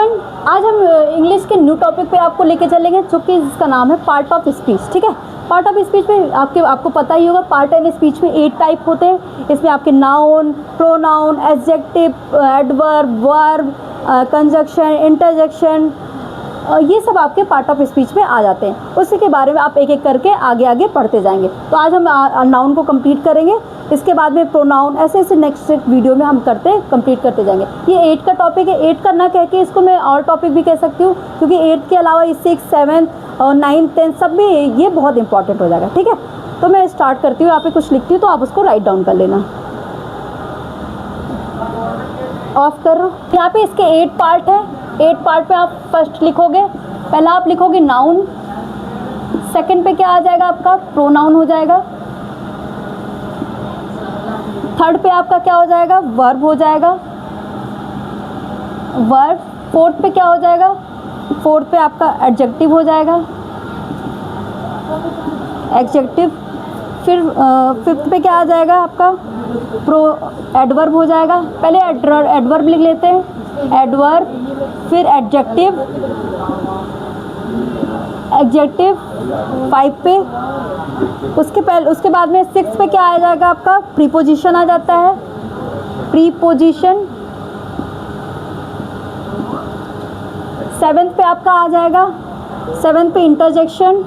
Everyone, आज हम English के न्यू टॉपिक पे आपको लेके चलेंगे जो कि इसका नाम है पार्ट ऑफ स्पीच। ठीक है, पार्ट ऑफ स्पीच में आपको पता ही होगा, पार्ट एंड स्पीच में 8 टाइप होते हैं। इसमें आपके noun, pronoun, adjective, adverb, verb, conjunction, interjection, ये सब आपके पार्ट ऑफ स्पीच में आ जाते हैं। उसी के बारे में आप एक एक करके आगे आगे पढ़ते जाएंगे। तो आज हम नाउन को कंप्लीट करेंगे, इसके बाद में प्रोनाउन, ऐसे ऐसे नेक्स्ट वीडियो में हम कंप्लीट करते जाएंगे। ये 8 का टॉपिक है। 8 का ना कह के इसको मैं और टॉपिक भी कह सकती हूँ, क्योंकि 8 के अलावा 6, 7 और 9, 10 सब में ये बहुत इंपॉर्टेंट हो जाएगा। ठीक है, तो मैं स्टार्ट करती हूँ। यहाँ पे कुछ लिखती हूँ तो आप उसको राइट डाउन कर लेना। ऑफ कर रहा हूँ। यहाँ पे इसके 8 पार्ट है। 8 पार्ट पे आप फर्स्ट लिखोगे, पहला आप लिखोगे नाउन, सेकंड पे क्या आ जाएगा आपका, प्रोनाउन हो जाएगा। थर्ड पे आपका क्या हो जाएगा, वर्ब हो जाएगा, वर्ब। फोर्थ पे क्या हो जाएगा, फोर्थ पे आपका एडजेक्टिव हो जाएगा, एडजेक्टिव। फिर फिफ्थ पे क्या आ जाएगा आपका, एडवर्ब हो जाएगा। पहले एडवर्ब लिख लेते हैं, एडवर्ब, फिर एडजेक्टिव, एडजेक्टिव 5 पे। उसके बाद में 6 पे क्या आ जाएगा आपका, प्रीपोजिशन आ जाता है, प्रीपोजिशन। 7th पे आपका आ जाएगा, 7th पे इंटरजेक्शन।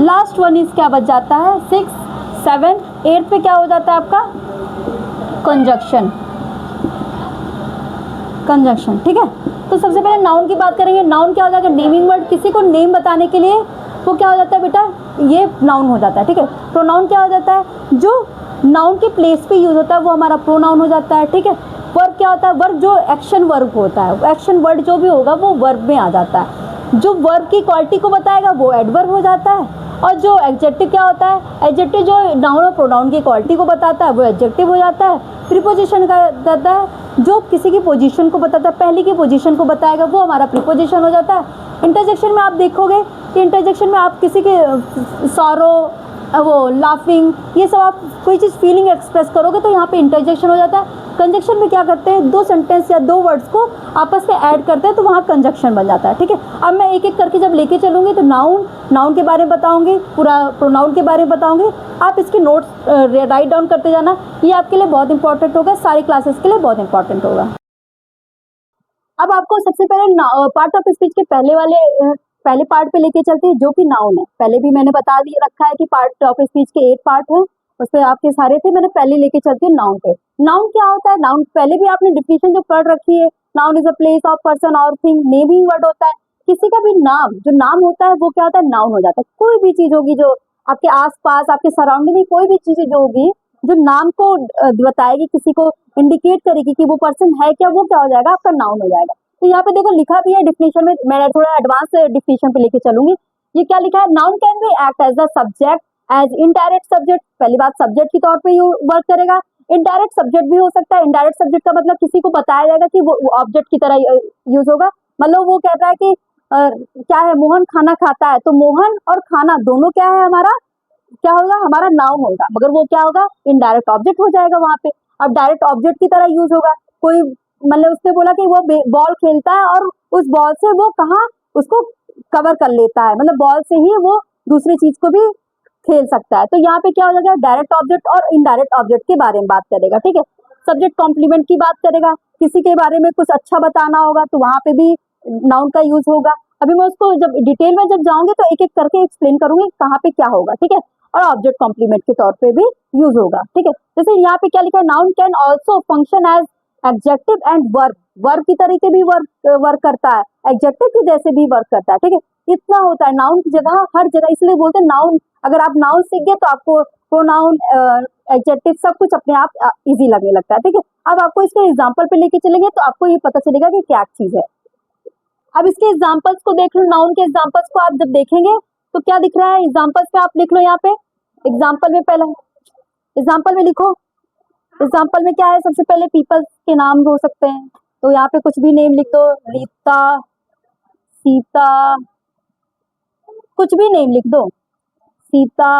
लास्ट वन इज क्या बच जाता है, 6, 7, 8 पे क्या हो जाता है आपका, कंजक्शन, कंजक्शन। ठीक है, तो सबसे पहले नाउन की बात करेंगे। नाउन क्या हो जाएगा, नेमिंग वर्ड, किसी को नेम बताने के लिए वो क्या हो जाता है बेटा, ये नाउन हो जाता है। ठीक है, प्रोनाउन क्या हो जाता है, जो नाउन के प्लेस पे यूज होता है वो हमारा प्रोनाउन हो जाता है। ठीक है, वर्ब क्या होता है, वर्ब जो एक्शन वर्ब होता है, एक्शन वर्ड जो भी होगा वो वर्ब में आ जाता है। जो वर्ब की क्वालिटी को बताएगा वो एडवर्ब हो जाता है, और जो एडजेक्टिव क्या होता है, एडजेक्टिव जो नाउन और प्रोनाउन की क्वालिटी को बताता है वो एडजेक्टिव हो जाता है। प्रीपोजिशन का कहता है जो किसी की पोजीशन को बताता है, पहले की पोजीशन को बताएगा वो हमारा प्रीपोजिशन हो जाता है। इंटरजेक्शन में आप देखोगे कि इंटरजेक्शन में आप किसी के सॉरो, वो लाफिंग, ये सब आप कोई चीज़ फीलिंग एक्सप्रेस करोगे तो यहाँ पे इंटरजेक्शन हो जाता है। कंजक्शन में क्या करते हैं, 2 सेंटेंस या 2 वर्ड्स को आपस में ऐड करते हैं तो वहाँ कंजक्शन बन जाता है। ठीक है, अब मैं एक एक करके जब लेके चलूँगी तो नाउन के बारे में बताऊँगी, पूरा प्रोनाउन के बारे में बताऊँगी। आप इसके नोट्स राइट डाउन करते जाना, ये आपके लिए बहुत इंपॉर्टेंट होगा, सारी क्लासेस के लिए बहुत इंपॉर्टेंट होगा। अब आपको सबसे पहले पार्ट ऑफ स्पीच के पहले पार्ट पे लेके चलते हैं जो कि नाउन है। पहले भी मैंने बता दिया रखा है कि पार्ट ऑफ स्पीच के 8 पार्ट हैं, उसपे आपके सारे थे। मैंने पहले लेके चलती हूँ नाउन पे। नाउन क्या होता है, नाउन पहले भी आपने डिफिनेशन जो पढ़ रखी है, noun is a place of person और थिंग। नेमिंग वर्ड होता है, किसी का भी नाम, जो नाम होता है वो क्या होता है, नाउन हो जाता है। कोई भी चीज होगी जो आपके आसपास, आपके सराउंडिंग में कोई भी चीजें जो होगी जो नाम को बताएगी, किसी को इंडिकेट करेगी कि वो पर्सन है क्या, वो क्या हो जाएगा, आपका नाउन हो जाएगा। तो यहाँ पे देखो लिखा भी है डिफिनेशन में, मैं थोड़ा एडवांस डिफिनेशन पे लेके चलूंगी। ये क्या लिखा है, noun can be act as the subject, as indirect subject. पहली बात, सब्जेक्ट के तौर पे वर्क करेगा। इनडायरेक्ट सब्जेक्ट भी हो सकता है। इनडायरेक्ट सब्जेक्ट का मतलब किसी को बताया जाएगा कि वो ऑब्जेक्ट की तरह यूज होगा। मतलब वो कहता है कि क्या है, मोहन खाना खाता है, तो मोहन और खाना दोनों क्या है, हमारा क्या होगा, हमारा नाउन होगा, मगर वो क्या होगा, इनडायरेक्ट ऑब्जेक्ट हो जाएगा वहां पे। अब डायरेक्ट ऑब्जेक्ट की तरह यूज होगा। कोई मतलब उसने बोला कि वो बॉल खेलता है और उस बॉल से वो कहाँ उसको कवर कर लेता है, मतलब बॉल से ही वो दूसरी चीज को भी खेल सकता है। तो यहाँ पे क्या हो जाएगा, डायरेक्ट ऑब्जेक्ट और इनडायरेक्ट ऑब्जेक्ट के बारे में बात करेगा। ठीक है, सब्जेक्ट कॉम्प्लीमेंट की बात करेगा, किसी के बारे में कुछ अच्छा बताना होगा तो वहां पे भी नाउन का यूज होगा। अभी मैं उसको जब डिटेल में जब जाऊंगी तो एक एक करके एक्सप्लेन करूंगी कहाँ पे क्या होगा। ठीक है, और ऑब्जेक्ट कॉम्प्लीमेंट के तौर पे भी यूज होगा। ठीक है, जैसे यहाँ पे क्या लिखा है, noun can also function as adjective and verb. Verb की तरीके भी वर्क करता है, एडजेक्टिव की जैसे भी वर्क करता है। ठीक है, इतना होता है नाउन की जगह, हर जगह, इसलिए बोलते हैं नाउन। अगर आप नाउन सीख गए तो आपको प्रोनाउन, एडजेक्टिव सब कुछ अपने आप इजी लगने लगता है। ठीक है, अब आपको इसके एग्जाम्पल पे लेके चलेंगे तो आपको ये पता चलेगा कि क्या चीज है। अब इसके एग्जाम्पल्स को देख लो, नाउन के एग्जाम्पल्स को आप जब देखेंगे तो क्या दिख रहा है, एग्जाम्पल्स पे आप लिख लो। यहाँ पे एग्जाम्पल में पहला एग्जाम्पल में लिखो, एग्जाम्पल में क्या है, सबसे पहले पीपल्स के नाम हो सकते हैं, तो यहाँ पे कुछ भी नेम लिख दो, रीता, सीता, कुछ भी नेम लिख दो, सीता,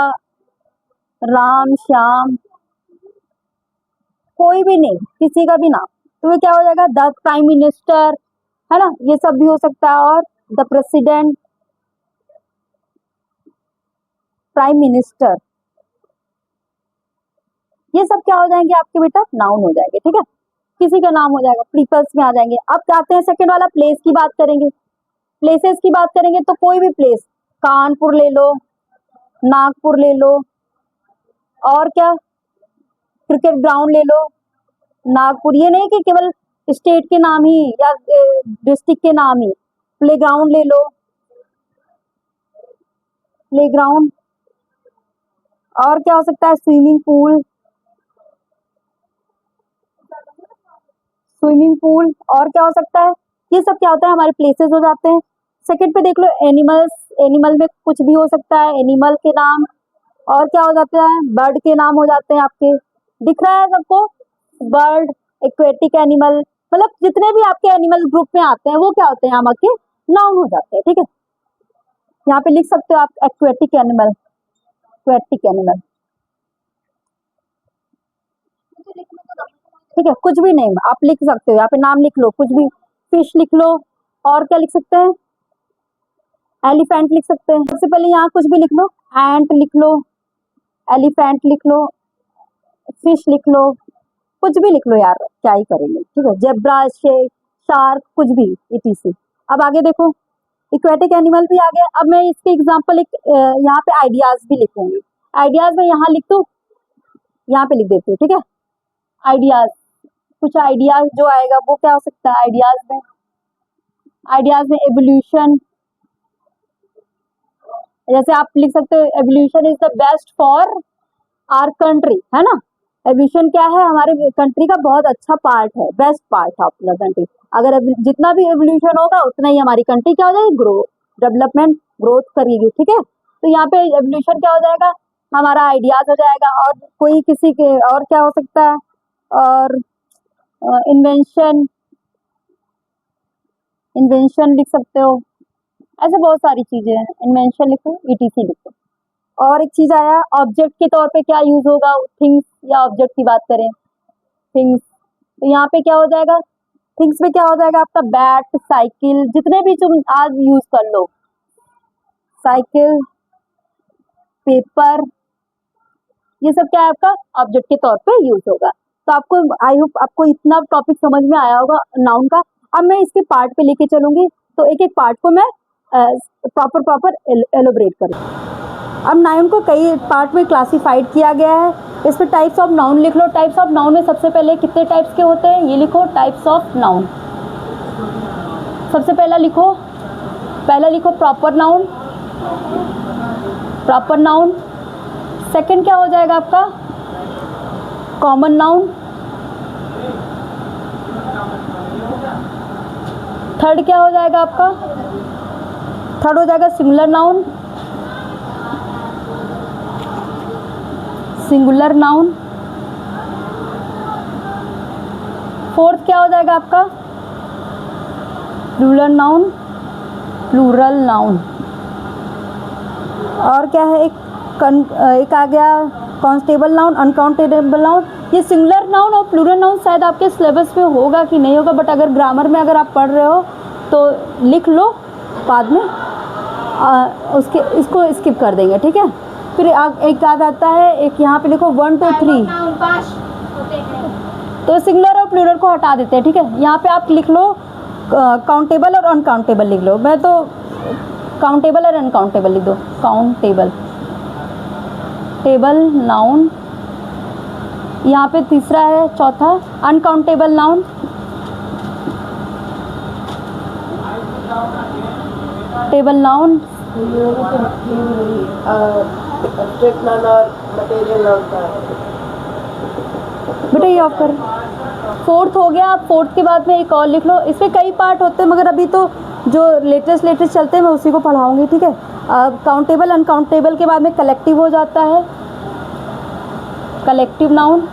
राम, श्याम, कोई भी नेम, किसी का भी नाम। तो ये क्या हो जाएगा, द प्राइम मिनिस्टर, है ना, ये सब भी हो सकता है। और द प्रेसिडेंट, प्राइम मिनिस्टर, ये सब क्या हो जाएंगे आपके बेटा, नाउन हो जाएंगे। ठीक है, किसी का नाम हो जाएगा, पीपल्स में आ जाएंगे। अब आते हैं सेकंड वाला, प्लेस की बात करेंगे। प्लेसेस की बात करेंगे तो कोई भी प्लेस, कानपुर ले लो, नागपुर ले लो, और क्या, क्रिकेट ग्राउंड ले लो, नागपुर। ये नहीं कि केवल स्टेट के नाम ही या डिस्ट्रिक्ट के नाम ही, प्लेग्राउंड ले लो, प्लेग्राउंड। और क्या हो सकता है, स्विमिंग पूल, स्विमिंग पूल। और क्या हो सकता है, ये सब क्या होता है, हमारे प्लेसेस हो जाते हैं। सेकंड पे देख लो, एनिमल्स, एनिमल में कुछ भी हो सकता है, एनिमल के नाम। और क्या हो जाता है, बर्ड के नाम हो जाते हैं आपके, दिख रहा है सबको, बर्ड, एक्वेटिक एनिमल, मतलब जितने भी आपके एनिमल ग्रुप में आते हैं वो क्या होते हैं, हम आपके नाउन हो जाते हैं। ठीक है, यहाँ पे लिख सकते हो आप एक्वेटिक एनिमल, एक्वेटिक एनिमल। ठीक है, कुछ भी नेम आप लिख सकते हो, यहाँ पे नाम लिख लो, कुछ भी, फिश लिख लो। और क्या लिख सकते हैं, एलिफेंट लिख सकते हैं। सबसे पहले यहाँ कुछ भी लिख लो, एंट लिख लो, एलिफेंट लिख लो, फिश लिख लो, कुछ भी लिख लो यार, क्या ही करेंगे। ठीक है, जेब्रा, शार्क, कुछ भी, etc। अब आगे देखो, इक्वेटिक एनिमल भी आ गया। अब मैं इसके एग्जांपल एक यहाँ पे आइडियाज भी लिखूंगी। आइडियाज में यहाँ लिख दो, यहाँ पे लिख देती हूँ। ठीक है, आइडियाज, कुछ आइडियाज जो आएगा वो क्या हो सकता है आइडियाज में। आइडियाज में एवोल्यूशन, जैसे आप लिख सकते हो, evolution is the best for our country, है ना। एवोल्यूशन क्या है, हमारे कंट्री का बहुत अच्छा पार्ट है, बेस्ट पार्ट है ऑफ द कंट्री। अगर जितना भी एवोल्यूशन होगा उतना ही हमारी कंट्री क्या हो जाएगी, ग्रो, डेवलपमेंट, ग्रोथ करेगी। ठीक है, तो यहाँ पे एवोल्यूशन क्या हो जाएगा, हमारा आइडियाज हो जाएगा। और कोई किसी के, और क्या हो सकता है, और इन्वेंशन, इन्वेंशन लिख सकते हो, ऐसे बहुत सारी चीजें हैं, इन्वेंशन लिखो, etc लिखो। और एक चीज आया, ऑब्जेक्ट के तौर पे क्या यूज होगा, थिंग्स या ऑब्जेक्ट की बात करें, थिंग्स, तो यहाँ पे क्या हो जाएगा, थिंग्स में क्या हो जाएगा आपका, बैट, साइकिल, जितने भी तुम आज यूज कर लो, साइकिल, पेपर, ये सब क्या है आपका ऑब्जेक्ट के तौर पे यूज होगा। तो आपको, आई होप आपको इतना टॉपिक समझ में आया होगा नाउन का। अब मैं इसके पार्ट पे लेके चलूंगी, तो एक एक पार्ट को मैं प्रॉपर एलोबरेट करूँ। अब नाउन को कई पार्ट में क्लासिफाइड किया गया है। इस पर टाइप्स ऑफ नाउन लिख लो। टाइप्स ऑफ नाउन में सबसे पहले कितने टाइप्स के होते हैं, ये लिखो, टाइप्स ऑफ नाउन। सबसे पहला लिखो, पहला लिखो proper noun, proper noun. Second क्या हो जाएगा आपका, कॉमन नाउन। थर्ड क्या हो जाएगा आपका, थर्ड हो जाएगा singular noun, singular noun. Fourth क्या हो जाएगा आपका, प्लूरल नाउन, प्लूरल नाउन। और क्या है, एक आ गया काउंटेबल नाउन, अनकाउंटेबल नाउन। ये सिंगुलर नाउन और प्लूरल नाउन शायद आपके सिलेबस में होगा कि नहीं होगा, बट अगर ग्रामर में अगर आप पढ़ रहे हो तो लिख लो, बाद में उसके इसको स्किप कर देंगे। ठीक है, फिर एक याद आता है, एक यहाँ पे लिखो 1 2 3, तो सिंगुलर और प्लूरल को हटा देते हैं। ठीक है, यहाँ पे आप लिख लो काउंटेबल और अनकाउंटेबल लिख लो। मैं तो काउंटेबल और अनकाउंटेबल लिख दो, काउंटेबल, टेबल नाउन। यहाँ पे तीसरा है, चौथा अनकाउंटेबल नाउन, टेबल नाउन, बेटा ये ऑफ कर। फोर्थ हो गया। फोर्थ के बाद में एक और लिख लो। इसमें कई पार्ट होते हैं, मगर अभी तो जो लेटेस्ट चलते हैं मैं उसी को पढ़ाऊंगी। ठीक है, काउंटेबल, अनकाउंटेबल के बाद में कलेक्टिव हो जाता है, कलेक्टिव नाउन।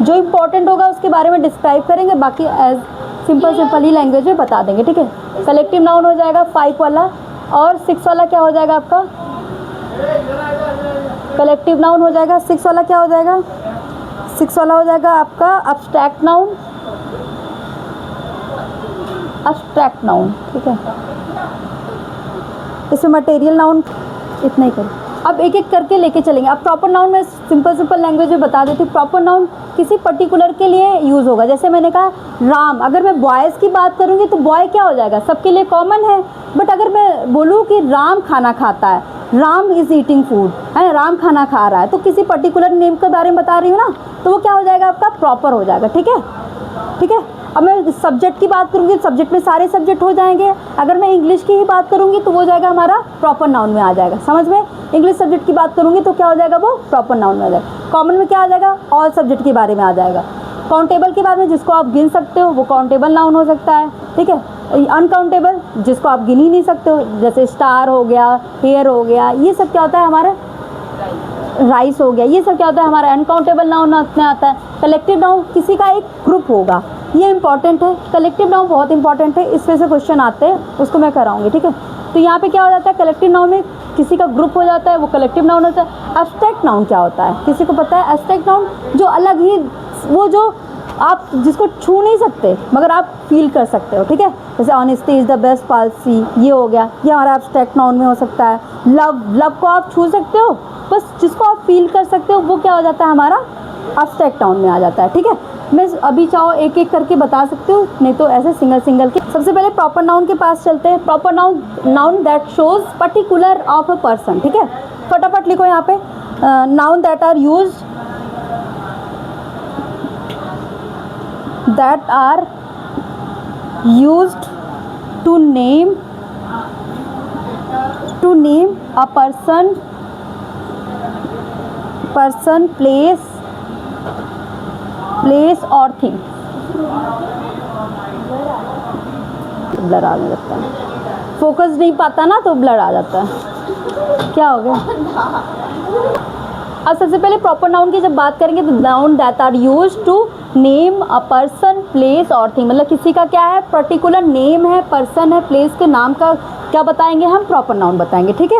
जो इम्पोर्टेंट होगा उसके बारे में डिस्क्राइब करेंगे, बाकी एज सिंपल ही लैंग्वेज में बता देंगे। ठीक है, कलेक्टिव नाउन हो जाएगा 5 वाला। और 6 वाला क्या हो जाएगा आपका, कलेक्टिव नाउन हो जाएगा। 6 वाला क्या हो जाएगा, 6 वाला हो जाएगा आपका अब्स्ट्रैक्ट नाउन, एब्स्ट्रैक्ट नाउन, ठीक है। इसमें मटेरियल नाउन इतना ही करो। अब एक एक करके लेके चलेंगे। अब प्रॉपर नाउन में सिंपल लैंग्वेज में बता देती हूँ। प्रॉपर नाउन किसी पर्टिकुलर के लिए यूज़ होगा। जैसे मैंने कहा राम, अगर मैं बॉयज़ की बात करूँगी तो बॉय क्या हो जाएगा, सबके लिए कॉमन है। बट अगर मैं बोलूँ कि राम खाना खाता है, राम इज़ ईटिंग फूड, है, राम खाना खा रहा है, तो किसी पर्टिकुलर नेम के बारे में बता रही हूँ ना, तो वो क्या हो जाएगा, आपका प्रॉपर हो जाएगा, ठीक है, ठीक है। अब मैं सब्जेक्ट की बात करूँगी, सब्जेक्ट में सारे सब्जेक्ट हो जाएंगे। अगर मैं इंग्लिश की ही बात करूँगी तो वो जाएगा हमारा प्रॉपर नाउन में आ जाएगा, समझ में। इंग्लिश सब्जेक्ट की बात करूँगी तो क्या हो जाएगा, वो प्रॉपर नाउन में आ जाएगा। कॉमन में क्या आ जाएगा, ऑल सब्जेक्ट के बारे में आ जाएगा। काउंटेबल के बारे में जिसको आप गिन सकते हो वो काउंटेबल नाउन हो सकता है, ठीक है। अनकाउंटेबल जिसको आप गिन ही नहीं सकते हो, जैसे स्टार हो गया, हेयर हो गया, ये सब क्या होता है हमारा, राइस हो गया, ये सब क्या होता है हमारा अनकाउंटेबल नाउन में आता है। कलेक्टिव नाउन किसी का एक ग्रुप होगा, ये इंपॉर्टेंट है। कलेक्टिव नाउन बहुत इंपॉर्टेंट है, इस वजह से क्वेश्चन आते हैं, उसको मैं कराऊंगी, ठीक है। तो यहाँ पे क्या हो जाता है, कलेक्टिव नाउन में किसी का ग्रुप हो जाता है, वो कलेक्टिव नाउन होता है। एब्स्ट्रैक्ट नाउन क्या होता है, किसी को पता है? एब्स्ट्रैक्ट नाउन जो अलग ही, वो जो आप जिसको छू नहीं सकते मगर आप फील कर सकते हो, ठीक है। जैसे honesty is the best policy, ये हो गया, ये हमारा एब्स्ट्रैक्ट नाउन में हो सकता है। लव को आप छू सकते हो, बस जिसको आप फील कर सकते हो वो क्या हो जाता है, हमारा एब्स्ट्रैक्ट नाउन में आ जाता है, ठीक है। मैं अभी चाहो एक एक करके बता सकती हूँ, नहीं तो ऐसे सिंगल के। सबसे पहले प्रॉपर नाउन के पास चलते हैं। Proper noun that shows particular of a person, ठीक है। फटाफट लिखो यहाँ पे, noun that are used to name a person, place or thing। Blur आने लगता है, फोकस नहीं पाता ना तो ब्लर आ जाता है, क्या हो गया। अब सबसे पहले प्रॉपर नाउन की जब बात करेंगे तो noun that are used to name a person, place और थिंग, मतलब किसी का क्या है, पर्टिकुलर नेम है, पर्सन है, प्लेस के नाम का क्या बताएंगे हम, प्रॉपर नाउन बताएंगे, ठीक है।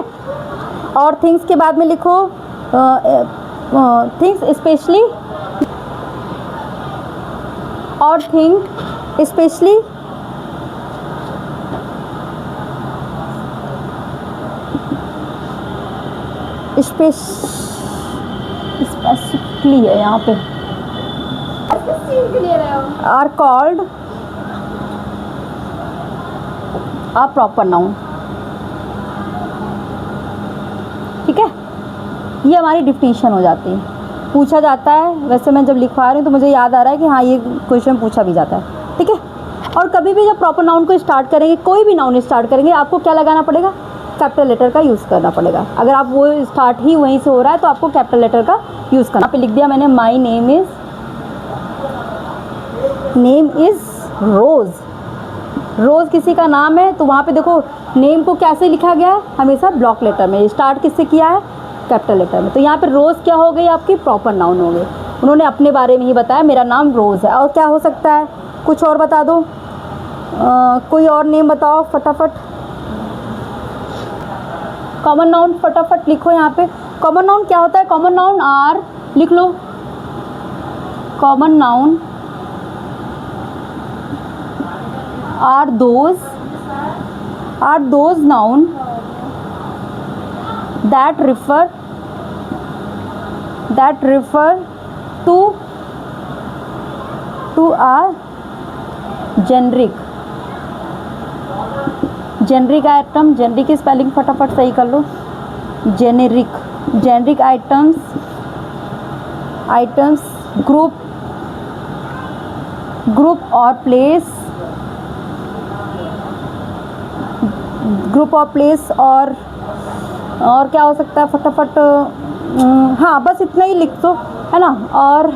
और थिंग्स के बाद में लिखो थिंग्स स्पेशली, और थिंग स्पेशली स्पेसिफिकली है यहाँ पे, are called a proper noun, ठीक है। ये हमारी डिफिनीशन हो जाती है, पूछा जाता है। वैसे मैं जब लिखवा रही हूँ तो मुझे याद आ रहा है कि हाँ ये क्वेश्चन पूछा भी जाता है, ठीक है। और कभी भी जब प्रॉपर नाउन को स्टार्ट करेंगे, कोई भी नाउन स्टार्ट करेंगे, आपको क्या लगाना पड़ेगा, कैपिटल लेटर का यूज़ करना पड़ेगा। अगर आप वो स्टार्ट ही वहीं से हो रहा है तो आपको कैपिटल लेटर का यूज़ करना। यहाँ पे लिख दिया मैंने, माई नेम इज़ रोज़। रोज़ किसी का नाम है तो वहाँ पे देखो नेम को कैसे लिखा गया है, हमेशा ब्लॉक लेटर में। स्टार्ट किससे किया है, कैपिटल लेटर में। तो यहाँ पे रोज़ क्या हो गई, आपकी प्रॉपर नाउन हो गई। उन्होंने अपने बारे में ही बताया, मेरा नाम रोज़ है। और क्या हो सकता है, कुछ और बता दो, कोई और नेम बताओ फटाफट। कॉमन नाउन फटाफट लिखो यहाँ पे। कॉमन नाउन क्या होता है, कॉमन नाउन आर, लिख लो, common noun are those noun that refer to a generic item। Generic की स्पेलिंग फटाफट सही कर लो, जेनरिक आइटम्स ग्रुप और प्लेस, और क्या हो सकता है फटाफट, हाँ बस इतना ही लिख दो, है ना। और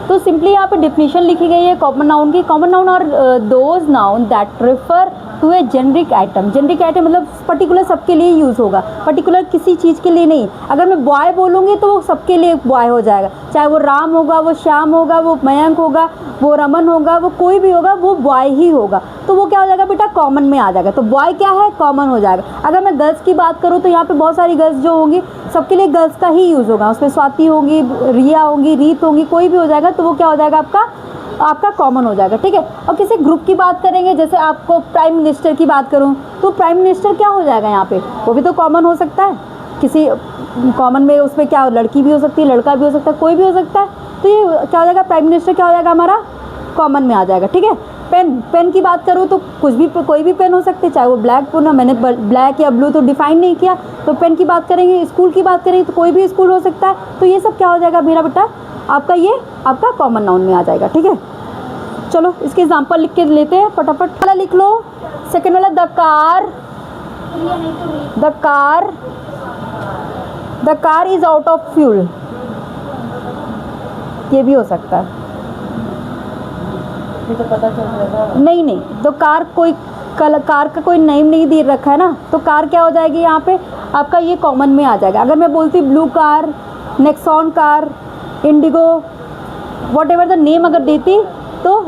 तो सिंपली यहाँ पे डिफिनीशन लिखी गई है कॉमन नाउन की। कॉमन नाउन और those noun that refer to a generic item. Generic item मतलब पर्टिकुलर सबके लिए यूज़ होगा, पर्टिकुलर किसी चीज़ के लिए नहीं। अगर मैं बॉय बोलूँगी तो वो सबके लिए बॉय हो जाएगा, चाहे वो राम होगा, वो श्याम होगा, वो मयंक होगा, वो रमन होगा, वो कोई भी होगा, वो बॉय ही होगा। तो वो क्या हो जाएगा बेटा, कॉमन में आ जाएगा। तो बॉय क्या है, कॉमन हो जाएगा। अगर मैं गर्ल्स की बात करूँ तो यहाँ पे बहुत सारी गर्ल्स जो होंगी, सबके लिए गर्ल्स का ही यूज़ होगा। उसमें स्वाति होंगी, रिया होंगी, रीत होंगी, कोई भी हो जाएगा तो वो क्या हो जाएगा, आपका आपका कॉमन हो जाएगा, ठीक है। और किसी ग्रुप की बात करेंगे, जैसे आपको प्राइम मिनिस्टर की बात करूँ तो प्राइम मिनिस्टर क्या हो जाएगा यहाँ पे, वो भी तो कॉमन हो सकता है। किसी कॉमन में उसमें क्या, लड़की भी हो सकती है, लड़का भी हो सकता है, कोई भी हो सकता है। तो ये क्या हो जाएगा, प्राइम मिनिस्टर क्या हो जाएगा हमारा, कॉमन में आ जाएगा, ठीक है। पेन की बात करूँ तो कुछ भी, कोई भी पेन हो सकती है, चाहे वो ब्लैक पेन हो, मैंने ब्लैक या ब्लू तो डिफाइन नहीं किया। तो पेन की बात करेंगे, स्कूल की बात करेंगे तो कोई भी स्कूल हो सकता है। तो ये सब क्या हो जाएगा मेरा बेटा, आपका ये आपका कॉमन नाउन में आ जाएगा, ठीक है। चलो इसके एग्जाम्पल लिख के लेते हैं, फटाफट वाला लिख लो। सेकेंड वाला, the car is out of fuel, ये भी हो सकता है। तो पता चल जाएगा। नहीं, तो कार कार का कोई नेम नहीं दे रखा है ना, तो कार क्या हो जाएगी यहाँ पे, आपका ये कॉमन में आ जाएगा। अगर मैं बोलती blue car, Nexon car, Indigo, what ever the name अगर देती तो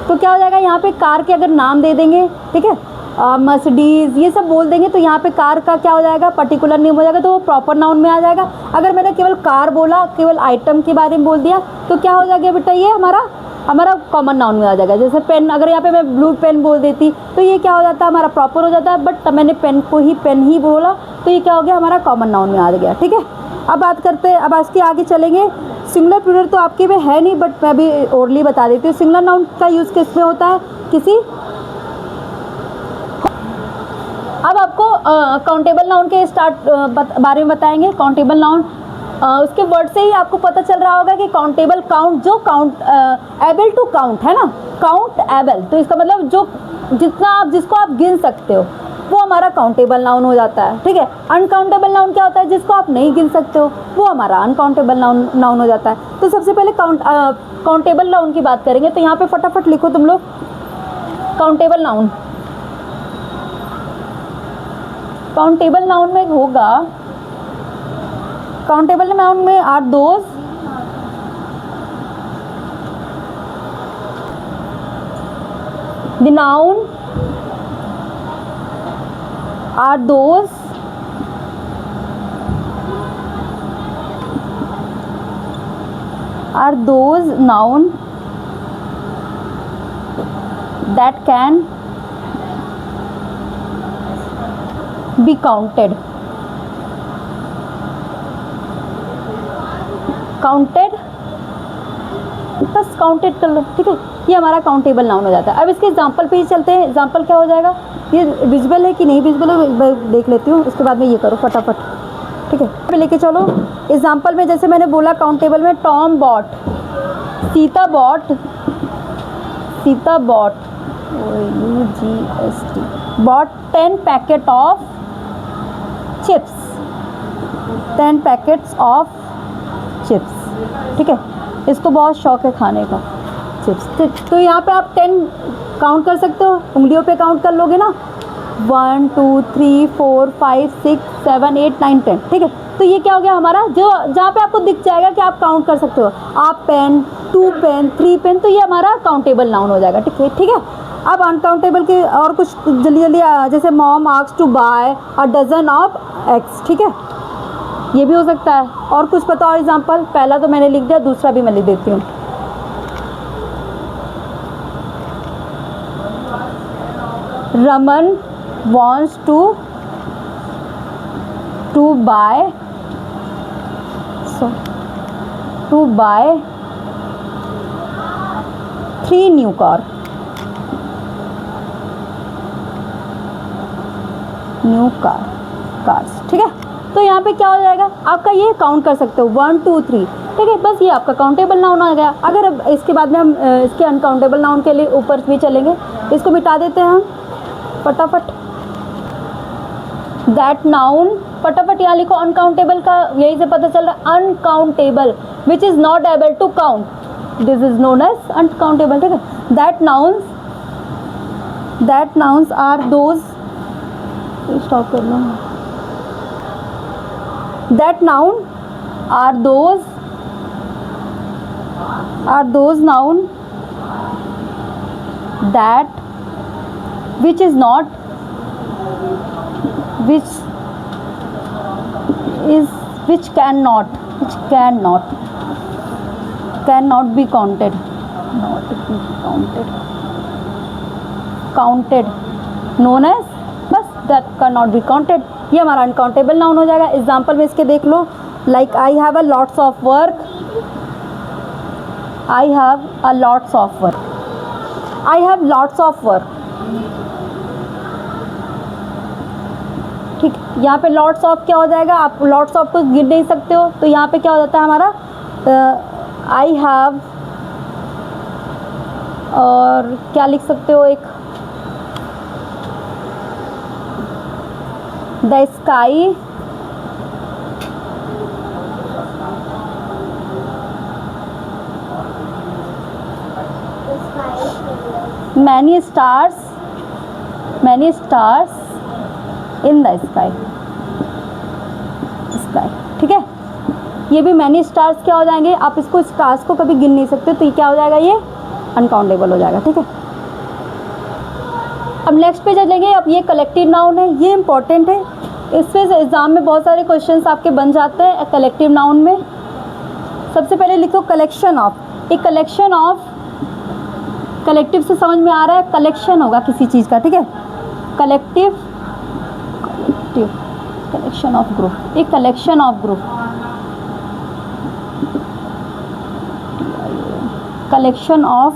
क्या हो जाएगा यहाँ पे, कार के अगर नाम दे देंगे, ठीक है, मर्सिडीज़ ये सब बोल देंगे, तो यहाँ पे कार का क्या हो जाएगा, पर्टिकुलर नेम हो जाएगा, तो वो प्रॉपर नाउन में आ जाएगा। अगर मैंने केवल कार बोला, केवल आइटम के बारे में बोल दिया, तो क्या हो जाएगा बेटा, ये हमारा कॉमन नाउन में आ जाएगा। जैसे पेन, अगर यहाँ पे मैं ब्लू पेन बोल देती तो ये क्या हो जाता है, हमारा प्रॉपर हो जाता है। बट मैंने पेन ही बोला, तो ये क्या हो गया, हमारा कॉमन नाउन में आ गया, ठीक है। अब बात करते हैं, अब इसके आगे चलेंगे। सिंगुलर प्लूरल तो आपके में है नहीं, बट मैं भी ओरली बता देती हूँ। सिंगुलर नाउन का यूज़ किस में होता है, अब आपको काउंटेबल नाउन के बारे में बताएंगे। काउंटेबल नाउन, उसके वर्ड से ही आपको पता चल रहा होगा कि काउंटेबल, काउंट, जो काउंट, एबल टू काउंट है ना, काउंट एबल, तो इसका मतलब जो जितना आप, जिसको आप गिन सकते हो, वो हमारा काउंटेबल नाउन हो जाता है, ठीक है। अनकाउंटेबल नाउन क्या होता है, जिसको आप नहीं गिन सकते हो, वो हमारा अनकाउंटेबल नाउन हो जाता है। तो सबसे पहले काउंटेबल नाउन की बात करेंगे, तो यहाँ पे फटाफट लिखो तुम लोग काउंटेबल नाउन। काउंटेबल नाउन में होगा, काउंटेबल नाउन में are those the noun are those noun that can be counted बस काउंटेड कर लो, ठीक है। ये हमारा काउंटेबल नाउन हो जाता है। अब इसके एग्जांपल पे ही चलते हैं। एग्जांपल क्या हो जाएगा, ये विजिबल है कि नहीं विजिबल है, मैं देख लेती हूँ, उसके बाद में ये करो फटाफट, ठीक है। पे लेके चलो एग्जांपल में, जैसे मैंने बोला काउंटेबल में, Tom bought, Sita bought bought 10 packet of chips, 10 packets of chips, ठीक है। इसको बहुत शौक है खाने का चिप्स। तो यहाँ पे आप 10 काउंट कर सकते हो, उंगलियों पे काउंट कर लोगे ना, 1 2 3 4 5 6 7 8 9 10, ठीक है। तो ये क्या हो गया हमारा, जो जहाँ पे आपको दिख जाएगा कि आप काउंट कर सकते हो, आप पेन, 2 पेन, 3 पेन, तो ये हमारा काउंटेबल नाउन हो जाएगा, ठीक है। अब अनकाउंटेबल के और कुछ जल्दी जैसे mom asked to buy a dozen of eggs, ठीक है, ये भी हो सकता है। और कुछ बताओ एग्जाम्पल, पहला तो मैंने लिख दिया, दूसरा भी मैं लिख देती हूँ। Raman wants to buy 3 new cars, ठीक है। तो यहाँ पे क्या हो जाएगा आपका, ये काउंट कर सकते हो 1 2 3, ठीक है। बस ये आपका काउंटेबल नाउन आ गया। अगर अब इसके बाद में हम इसके अनकाउंटेबल नाउन के लिए ऊपर भी चलेंगे, इसको मिटा देते हैं हम फटाफट। दैट नाउन, फटाफट यहाँ लिखो, अनकाउंटेबल का यही से पता चल रहा है, uncountable which is not able to count, this is known as uncountable, ठीक है। That nouns are those, stop कर लो, that noun are those noun that which cannot can not be counted, counted known as, बस that can not be counted, ये हमारा uncountable noun हो जाएगा। Example में इसके देख लो, like I have a lots of work, I have a lots of work, I have lots of work, ठीक। यहाँ पे लॉट्स ऑफ क्या हो जाएगा, आप लॉट्स ऑफ को गिन नहीं सकते हो, तो यहाँ पे क्या हो जाता है हमारा आई हैव, और क्या लिख सकते हो, एक the sky, many stars, many stars in the sky, sky, ठीक है। ये भी मैनी स्टार्स क्या हो जाएंगे, आप इसको स्टार्स को कभी गिन नहीं सकते, तो ये क्या हो जाएगा, ये अनकाउंटेबल हो जाएगा, ठीक है। अब नेक्स्ट पे चलेंगे। अब ये कलेक्टिव नाउन है, ये इंपॉर्टेंट है, इससे एग्जाम में बहुत सारे क्वेश्चंस आपके बन जाते हैं कलेक्टिव नाउन में। सबसे पहले लिखो कलेक्शन ऑफ, एक कलेक्शन ऑफ, कलेक्टिव से समझ में आ रहा है, कलेक्शन होगा किसी चीज़ का, ठीक है। Collective, collective, collection of group, एक collection of group, collection of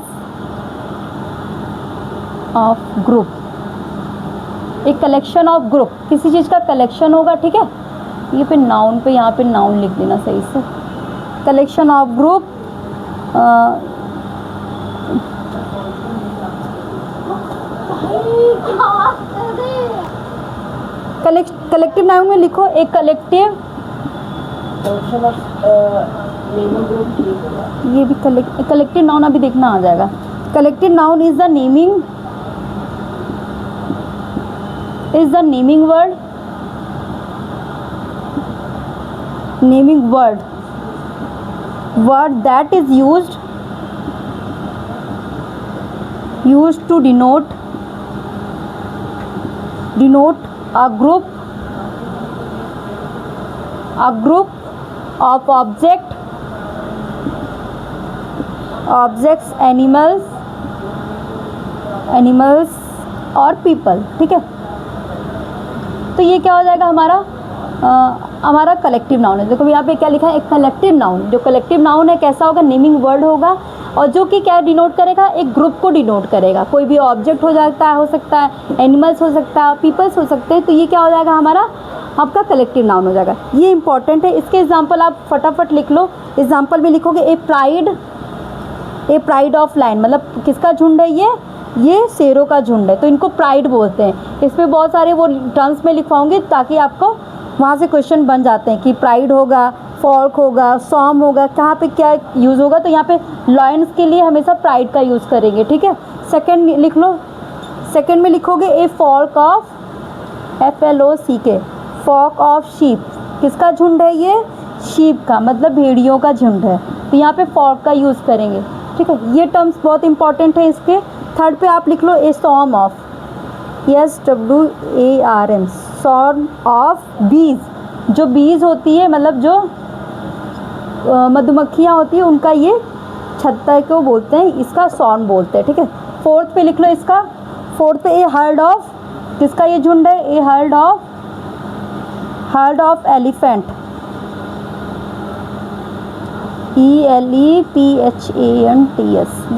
group, एक कलेक्शन ऑफ ग्रुप, किसी चीज़ का कलेक्शन होगा, ठीक है। ये पे नाउन पे, यहाँ पे नाउन लिख देना सही से, collection of group, collective noun में लिखो एक कलेक्टिव, ये भी कलेक्टिव नाउन अभी देखना आ जाएगा। Collective noun is the naming, is the naming word, naming word, word that is used to denote a group of objects, animals और people, ठीक है। तो ये क्या हो जाएगा हमारा कलेक्टिव नाउन है। देखो यहाँ पे क्या लिखा है, एक कलेक्टिव नाउन, जो कलेक्टिव नाउन है कैसा होगा, नेमिंग वर्ड होगा, और जो कि क्या डिनोट करेगा, एक ग्रुप को डिनोट करेगा। कोई भी ऑब्जेक्ट हो जाता है, हो सकता है एनिमल्स हो सकता है, पीपल्स हो सकते हैं, तो ये क्या हो जाएगा हमारा आपका कलेक्टिव नाउन हो जाएगा। ये इंपॉर्टेंट है, इसके एग्जाम्पल आप फटाफट लिख लो। एग्जाम्पल में लिखोगे ए प्राइड ऑफ लाइन, मतलब किसका झुंड है ये शेरों का झुंड है, तो इनको प्राइड बोलते हैं। इसमें बहुत सारे वो टर्म्स में लिखवाऊंगी ताकि आपको वहाँ से क्वेश्चन बन जाते हैं कि प्राइड होगा, फॉल्क होगा, सॉम होगा, कहाँ पे क्या यूज़ होगा। तो यहाँ पे लॉयंस के लिए हमेशा प्राइड का यूज़ करेंगे, ठीक है। सेकंड लिख लो, सेकंड में लिखोगे a flock of, FLOCK, flock of sheep, किसका झुंड है ये, शीप का, मतलब भेड़ियों का झुंड है, तो यहाँ पे फॉल्क का यूज़ करेंगे, ठीक है। ये टर्म्स बहुत इंपॉर्टेंट है इसके। थर्ड पे आप लिख लो ए सॉर्म ऑफ, SWARM, सॉर्म ऑफ बीज, जो बीज होती है, मतलब जो मधुमक्खियाँ होती है, उनका ये छत्ता को बोलते हैं, इसका सॉर्म बोलते हैं, ठीक है। फोर्थ पे लिख लो इसका, फोर्थ पे ए हर्ड ऑफ, किसका ये झुंड है, ए हर्ड ऑफ एलिफेंट, ELEPHANTS,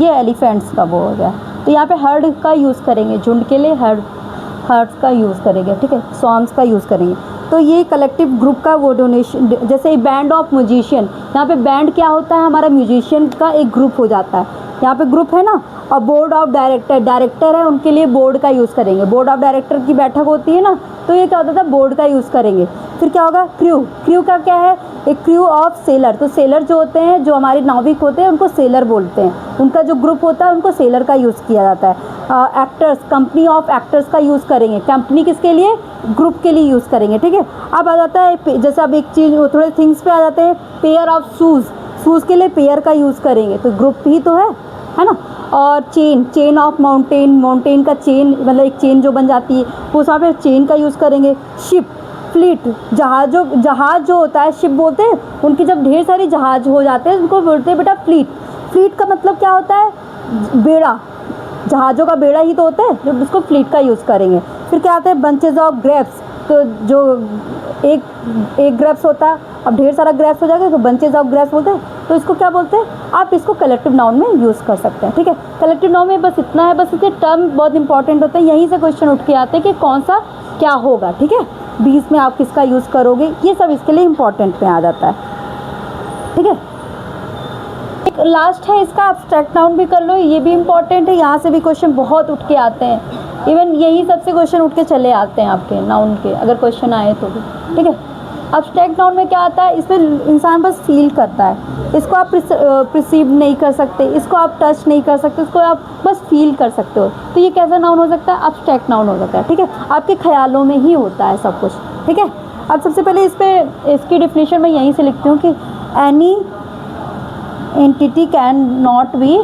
ये एलिफेंट्स का वो हो गया। तो यहाँ पे हर्ड का यूज़ करेंगे, झुंड के लिए हर्ड्स का यूज़ करेंगे, ठीक है, सॉर्म्स का यूज़ करेंगे। तो ये कलेक्टिव ग्रुप का वो डोनेशन, जैसे बैंड ऑफ म्यूजिशियन, यहाँ पे बैंड क्या होता है, हमारा म्यूजिशियन का एक ग्रुप हो जाता है, यहाँ पे ग्रुप है ना। और बोर्ड ऑफ डायरेक्टर है, उनके लिए बोर्ड का यूज़ करेंगे, बोर्ड ऑफ डायरेक्टर की बैठक होती है ना, तो ये क्या होता था, बोर्ड का यूज़ करेंगे। फिर क्या होगा, क्रू का क्या है, एक क्रू ऑफ सेलर, तो सेलर जो होते हैं, जो हमारे नाविक होते हैं, उनको सेलर बोलते हैं, उनका जो ग्रुप होता है उनको सेलर का यूज़ किया जाता है। एक्टर्स, कंपनी ऑफ एक्टर्स का यूज़ करेंगे, कंपनी किसके लिए, ग्रुप के लिए यूज़ करेंगे, ठीक है। अब आ जाता है, जैसे अब एक चीज़ थोड़े थिंग्स पे आ जाते हैं, पेयर ऑफ शूज़ के लिए पेयर का यूज़ करेंगे, तो ग्रुप ही तो है ना। और चेन ऑफ माउंटेन का चेन, मतलब एक चेन जो बन जाती है, वो वहाँ पे चेन का यूज़ करेंगे। फ्लीट, जहाज जो होता है, शिप बोलते हैं, उनकी जब ढेर सारी जहाज हो जाते हैं उनको बोलते हैं बेटा फ्लीट। फ्लीट का मतलब क्या होता है? बेड़ा, जहाज़ों का बेड़ा ही तो होता है, जब उसको फ्लीट का यूज़ करेंगे। फिर क्या आते हैं? बंचेज ऑफ ग्रेप्स, तो जो एक ग्रेप्स होता है, अब ढेर सारा ग्रेप्स हो जाएगा तो बंचेज ऑफ ग्रेप्स बोलते हैं, तो इसको क्या बोलते हैं? आप इसको कलेक्टिव नाउन में यूज़ कर सकते हैं, ठीक है। कलेक्टिव नाउन में बस इतना है, बस इसके टर्म बहुत इंपॉर्टेंट होते हैं, यहीं से क्वेश्चन उठ के आते हैं कि कौन सा क्या होगा, ठीक है। बीच में आप किसका यूज़ करोगे, ये सब इसके लिए इंपॉर्टेंट में आ जाता है, ठीक है। एक लास्ट है इसका, एब्स्ट्रैक्ट नाउन भी कर लो, ये भी इंपॉर्टेंट है, यहाँ से भी क्वेश्चन बहुत उठ के आते हैं, इवन यही सबसे क्वेश्चन उठ के चले आते हैं आपके नाउन के, अगर क्वेश्चन आए तो भी, ठीक है। एब्स्ट्रैक्ट नाउन में क्या आता है? इसमें इंसान बस फील करता है, इसको आप प्रिसीव नहीं कर सकते, इसको आप टच नहीं कर सकते, इसको आप बस फील कर सकते हो, तो ये कैसा नाउन हो सकता है? एब्स्ट्रैक्ट नाउन हो सकता है, ठीक है। आपके ख्यालों में ही होता है सब कुछ, ठीक है। अब सबसे पहले इसकी डेफिनेशन मैं यहीं से लिखती हूँ कि any entity can not B,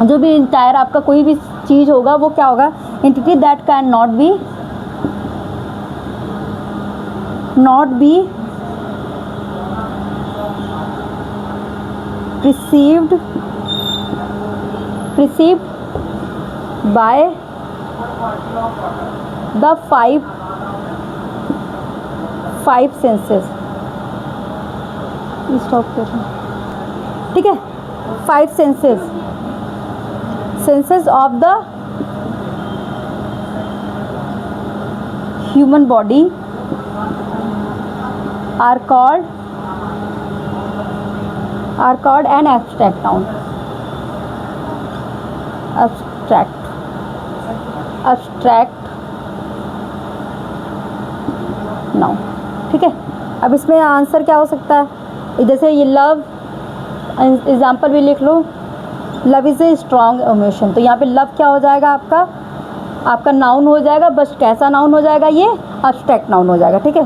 जो भी इंटायर आपका कोई भी चीज़ होगा वो क्या होगा? Entity that can not B perceived by the five senses, stop करें, ठीक है। 5 senses of the human body are called an abstract noun. Abstract noun, ठीक है। अब इसमें आंसर क्या हो सकता है? जैसे ये लव, एग्जाम्पल भी लिख लो, love is a strong emotion, तो यहाँ पे लव क्या हो जाएगा? आपका नाउन हो जाएगा, बस कैसा नाउन हो जाएगा? ये एब्स्ट्रैक्ट नाउन हो जाएगा, ठीक है।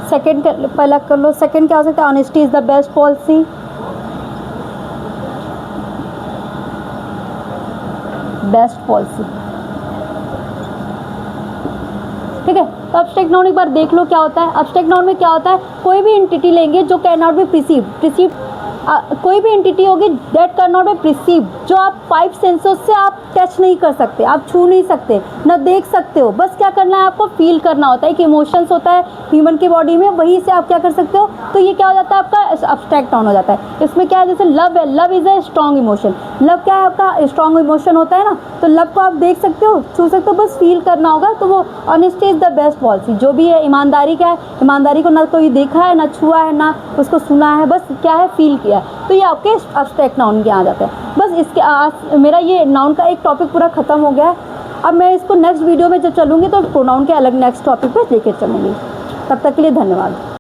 सेकंड पहला कर लो, सेकंड क्या हो सकता है? Honesty is the best policy, ठीक है। तो एब्स्ट्रैक्ट नाउन एक बार देख लो क्या होता है। एब्स्ट्रैक्ट नाउन में क्या होता है? कोई भी एंटिटी लेंगे जो कैन नॉट बी प्रिसीव, कोई भी एंटिटी होगी that can not B perceive, जो आप 5 सेंसेस से आप टच नहीं कर सकते, आप छू नहीं सकते, ना देख सकते हो, बस क्या करना है? आपको फील करना होता है। एक इमोशंस होता है ह्यूमन की बॉडी में, वहीं से आप क्या कर सकते हो, तो ये क्या हो जाता है? आपका एब्स्ट्रैक्ट नाउन हो जाता है। इसमें क्या है? जैसे लव है, love is a strong emotion, love क्या है? आपका स्ट्रॉन्ग इमोशन होता है ना, तो लव को आप देख सकते हो, छू सकते हो, बस फील करना होगा, तो वो honesty is the best policy. जो भी है ईमानदारी, क्या है? ईमानदारी को ना कोई देखा है, ना छुआ है, ना उसको सुना है, बस क्या है? फील किया है, तो ये आपके एब्स्ट्रैक्ट नाउन के आ जाते हैं। बस इसके मेरा ये नाउन का एक टॉपिक पूरा ख़त्म हो गया है। अब मैं इसको नेक्स्ट वीडियो में जब चलूँगी तो प्रोनाउन के अलग नेक्स्ट टॉपिक पे लेके चलूँगी। तब तक के लिए धन्यवाद।